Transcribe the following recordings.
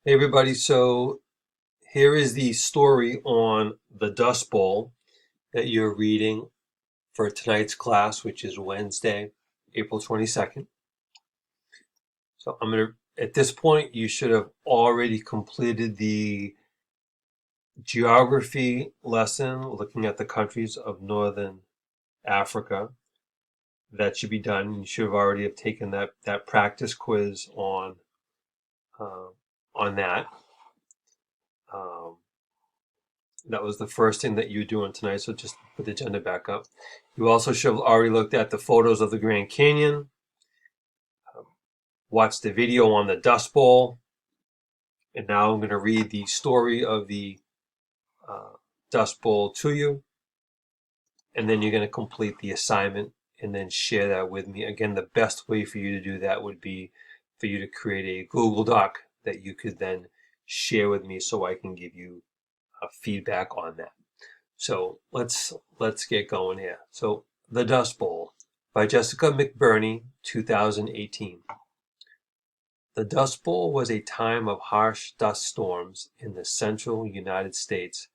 Hey everybody, so here is the story on the Dust Bowl that you're reading for tonight's class, which is Wednesday, April 22nd. So at this point, you should have already completed the geography lesson looking at the countries of Northern Africa. That should be done. You should have already have taken that practice quiz uh, on that. Um, That was the first thing that you were doing tonight, so just put the agenda back up. You also should have already looked at the photos of the Grand Canyon, watched the video on the Dust Bowl, and now I'm going to read the story of the uh, Dust Bowl to you, and then you're going to complete the assignment and then share that with me. Again, the best way for you to do that would be for you to create a Google Doc that you could then share with me so I can give you feedback on that. So let's get going here. So The Dust Bowl by Jessica McBurney, 2018. The Dust Bowl was a time of harsh dust storms in the central United States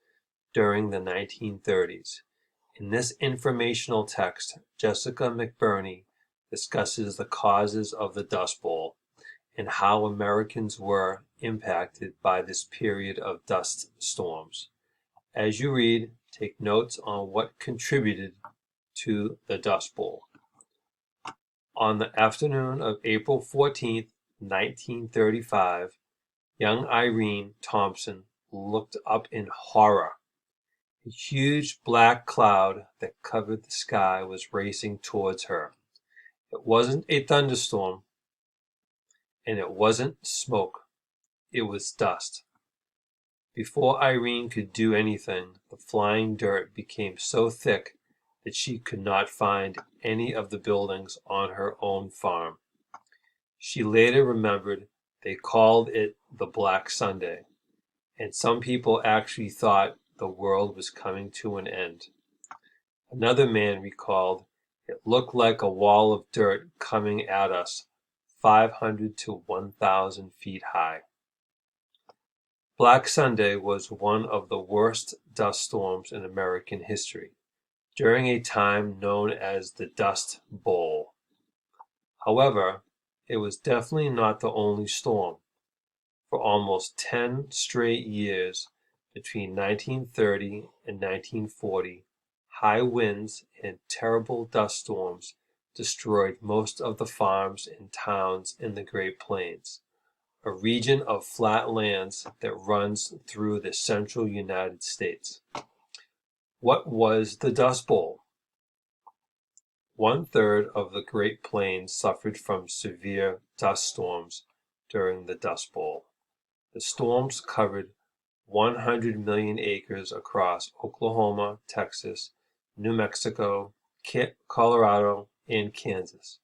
during the 1930s. In this informational text, Jessica McBurney discusses the causes of the Dust Bowl and how Americans were impacted by this period of dust storms. As you read, take notes on what contributed to the Dust Bowl. On the afternoon of April 14th, 1935, young Irene Thompson looked up in horror. A huge black cloud that covered the sky was racing towards her. It wasn't a thunderstorm, and it wasn't smoke. It was dust. Before Irene could do anything, the flying dirt became so thick that she could not find any of the buildings on her own farm. She later remembered they called it the Black Sunday, and some people actually thought the world was coming to an end. Another man recalled it looked like a wall of dirt coming at us 500 to 1,000 feet high. Black Sunday was one of the worst dust storms in American history, during a time known as the Dust Bowl. However, it was definitely not the only storm. For almost 10 straight years, between 1930 and 1940, high winds and terrible dust storms destroyed most of the farms and towns in the Great Plains, a region of flat lands that runs through the central United States. What was the Dust Bowl? One-third of the Great Plains suffered from severe dust storms during the Dust Bowl. The storms covered 100 million acres across Oklahoma, Texas, New Mexico, Colorado, and Kansas.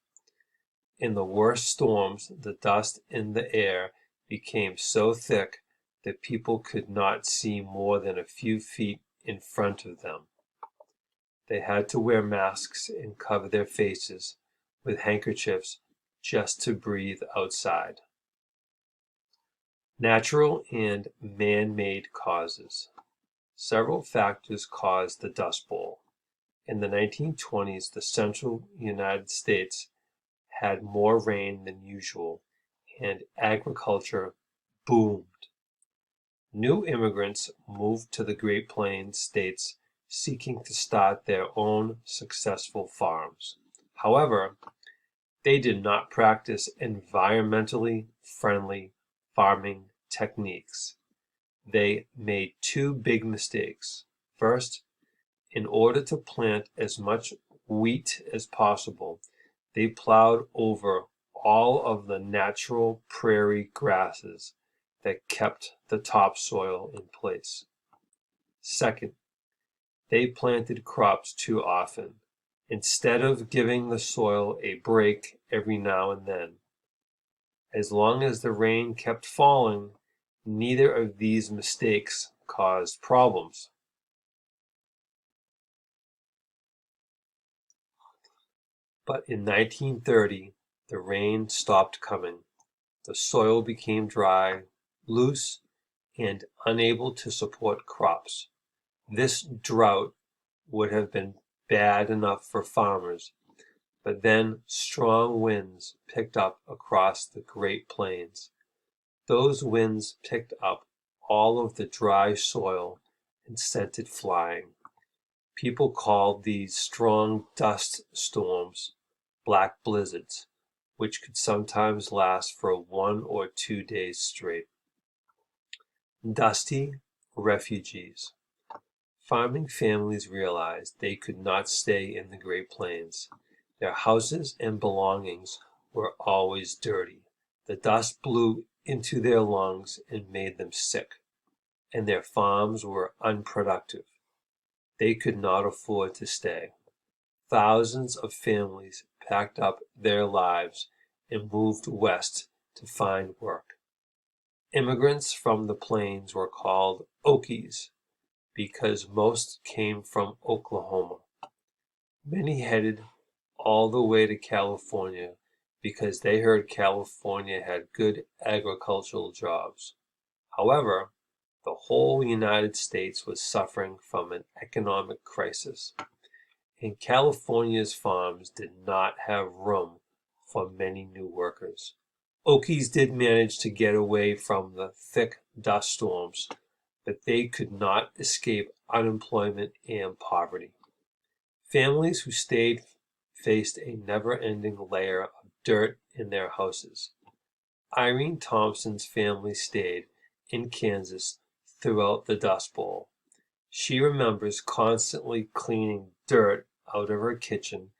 In the worst storms, the dust in the air became so thick that people could not see more than a few feet in front of them. They had to wear masks and cover their faces with handkerchiefs just to breathe outside. Natural and man-made causes. Several factors caused the Dust Bowl. In the 1920s, the central United States had more rain than usual, and agriculture boomed. New immigrants moved to the Great Plains states seeking to start their own successful farms. However, they did not practice environmentally friendly farming techniques. They made two big mistakes. First, in order to plant as much wheat as possible, they plowed over all of the natural prairie grasses that kept the topsoil in place. Second, they planted crops too often, instead of giving the soil a break every now and then. As long as the rain kept falling, neither of these mistakes caused problems. But in 1930, the rain stopped coming. The soil became dry, loose, and unable to support crops. This drought would have been bad enough for farmers, but then strong winds picked up across the Great Plains. Those winds picked up all of the dry soil and sent it flying. People called these strong dust storms black blizzards, which could sometimes last for 1 or 2 days straight. Dusty refugees. Farming families realized they could not stay in the Great Plains. Their houses and belongings were always dirty. The dust blew into their lungs and made them sick, and their farms were unproductive. They could not afford to stay. Thousands of families packed up their lives and moved west to find work. Immigrants from the plains were called Okies because most came from Oklahoma. Many headed all the way to California because they heard California had good agricultural jobs. However, the whole United States was suffering from an economic crisis, and California's farms did not have room for many new workers. Okies did manage to get away from the thick dust storms, but they could not escape unemployment and poverty. Families who stayed faced a never-ending layer of dirt in their houses. Irene Thompson's family stayed in Kansas throughout the Dust Bowl. She remembers constantly cleaning dirt out of her kitchen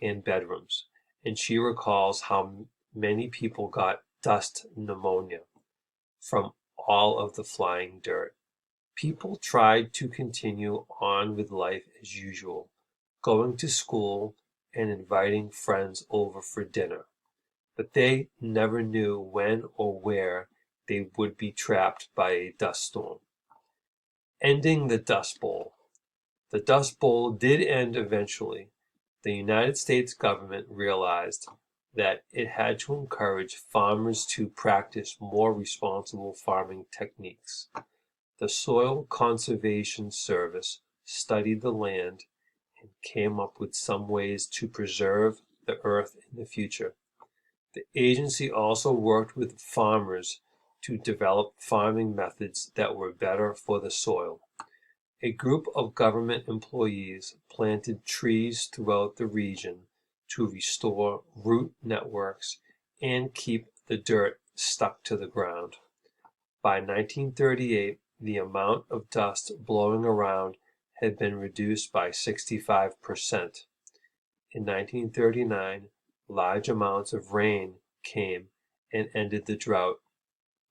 and bedrooms, and she recalls how many people got dust pneumonia from all of the flying dirt. People tried to continue on with life as usual, going to school and inviting friends over for dinner, but they never knew when or where they would be trapped by a dust storm. Ending the Dust Bowl. The Dust Bowl did end eventually. The United States government realized that it had to encourage farmers to practice more responsible farming techniques. The Soil Conservation Service studied the land and came up with some ways to preserve the earth in the future. The agency also worked with farmers to develop farming methods that were better for the soil. A group of government employees planted trees throughout the region to restore root networks and keep the dirt stuck to the ground. By 1938, the amount of dust blowing around had been reduced by 65%. In 1939, large amounts of rain came and ended the drought.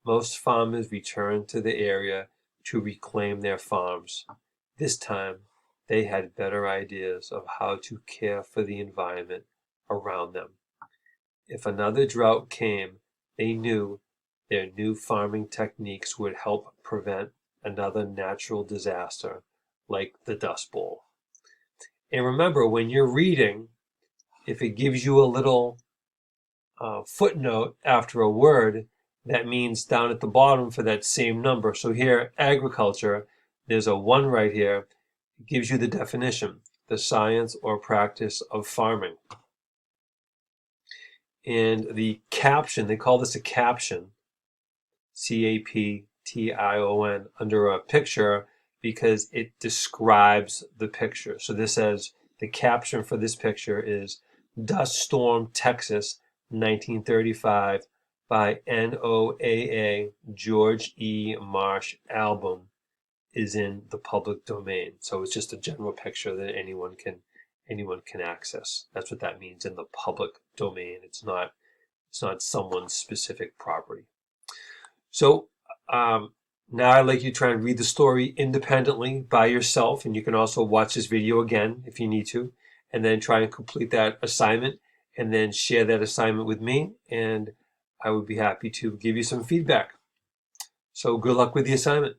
Most farmers returned to the area to reclaim their farms. This time, they had better ideas of how to care for the environment around them. If another drought came, they knew their new farming techniques would help prevent another natural disaster like the Dust Bowl. And remember, when you're reading, if it gives you a little footnote after a word, that means down at the bottom for that same number. So here, agriculture, there's a 1 right here. It gives you the definition, the science or practice of farming. And the caption, they call this a caption, C-A-P-T-I-O-N, under a picture because it describes the picture. So this says, the caption for this picture is Dust Storm, Texas, 1935 by NOAA George E. Marsh album is in the public domain. So it's just a general picture that anyone can access. That's what that means, in the public domain. It's not someone's specific property. So now I'd like you to try and read the story independently by yourself, and you can also watch this video again if you need to, and then try and complete that assignment, and then share that assignment with me, and I would be happy to give you some feedback. So good luck with the assignment.